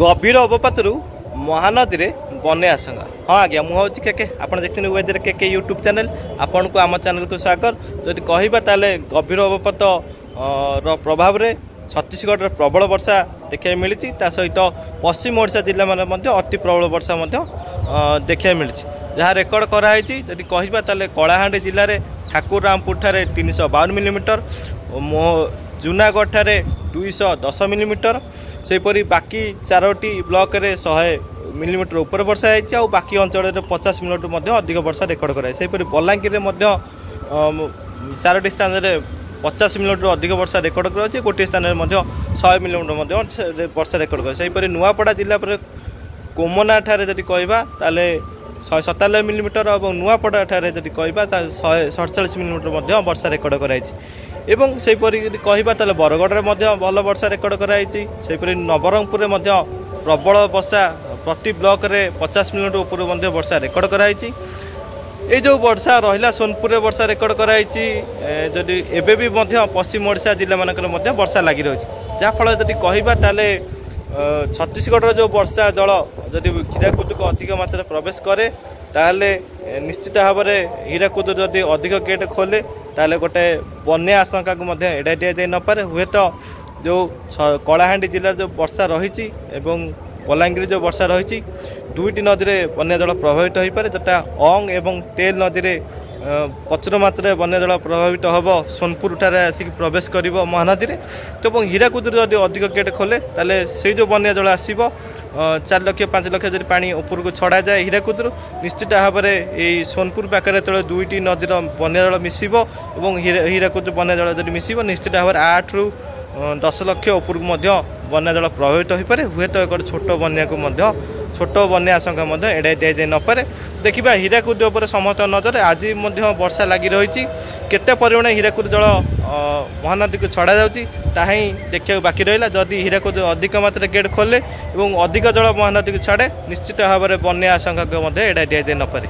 गभीर अवपात महानदी में बन्या आशंका। हाँ आज्ञा मुझे के आप देखते वेदर के यूट्यूब चैनल आपन को आम चैनल को स्वागत। जदि कहबा ताले गभीर अवपात प्रभाव में छत्तीसगढ़ में प्रबल वर्षा देखा मिली सहित पश्चिम ओडिशा जिला में अति प्रबल वर्षा देखा मिली जहाँ रेकर्ड कराई। जदि कहबा ताले कलाहांडी जिले में ठाकुररामपुर ठारे 352 मिलीमीटर, जूनागढ़ ठारे 210 मिलीमीटर, सेपरी बाकी 4टी ब्लॉक रे 100 मिलीमीटर ऊपर वर्षा है। बाकी अंचल 50 मिलीमीटर अधिक वर्षा रेकर्ड कराई। सेपरी बलांगीर में 4टी स्थान में 50 मिलीमीटर अधिक वर्षा रेकर्ड कराई। गोटे स्थान में 100 मिलीमीटर वर्षा रेकर्ड कराई। सेपरी नुआपड़ा जिला पर कोमना ठारे जदि कहबा ताले 197 मिलीमीटर और नुआपड़ा ठारे जदि कहबा 147 मिलीमीटर वर्षा रेकर्ड कराई। एवं सेपरी यदि कहबा ताले बरगढ़ में भल वर्षा रेकर्ड कराई। सेपरी नवरंगपुर में प्रबल वर्षा प्रति ब्लॉक रे 50 मिलीमीटर ऊपर वर्षा रेकर्ड कराई। ये जो वर्षा रहा सोनपुर में वर्षा रेकर्ड कराई। जदि एबे भी पश्चिम ओडिशा जिला मानकर वर्षा लगी रही जहाँफल जदि कहबा ताले छत्तीसगढ़ जो वर्षा जल जदि हीराकुद को अधिक मात्रा प्रवेश करे ताले निश्चित भाव में हीराकुद जदि अधिक गेट खोले ताले गोटे बन्या आशंका को एड़ाई दि जाए न पारे। हुए तो जो कलाहांडी जिलार जो वर्षा रही बलांगीर जो वर्षा रही दुईटी नदी में बन्या जल प्रभावित हो पारे जोटा अंग एवं तेल नदी में प्रचुर मात्रा बन्या जल प्रभावित हम सोनपुर ठारे आसिक प्रवेश कर महानदी में। तो हीराकुद जब अधिक गेट खोले ताले से जो बन्या जल आसो 4 लाख 5 लाख जब पानी ऊपर को छड़ा जाए हीराकुद निश्चित भाव में सोनपुर पाखे जो दुईटी नदीर बन्या जल मिसब और हीराकुद बन्या जल जब मिसब निश्चित भाव में 8 ରୁ 10 लाख ऊपर बन्या जल प्रभावित हो पारे। हुए तो एक छोट बन्या को छोट बन्या आशंका एड़ाई दि जाए न पारे। देखा हीराकुद उपर समस्त नजर आज वर्षा लगी रही केते परिमाण हीराकुद जल महानदी को छड़ा जाऊँगी ताहा ही देखा बाकी रहा। जदि हीराकुद अधिक मात्रा गेट खोले और अधिक जल महानदी को छाड़े निश्चित भाव में बन्या आशंका को एड़ाई दि जाए न पारे।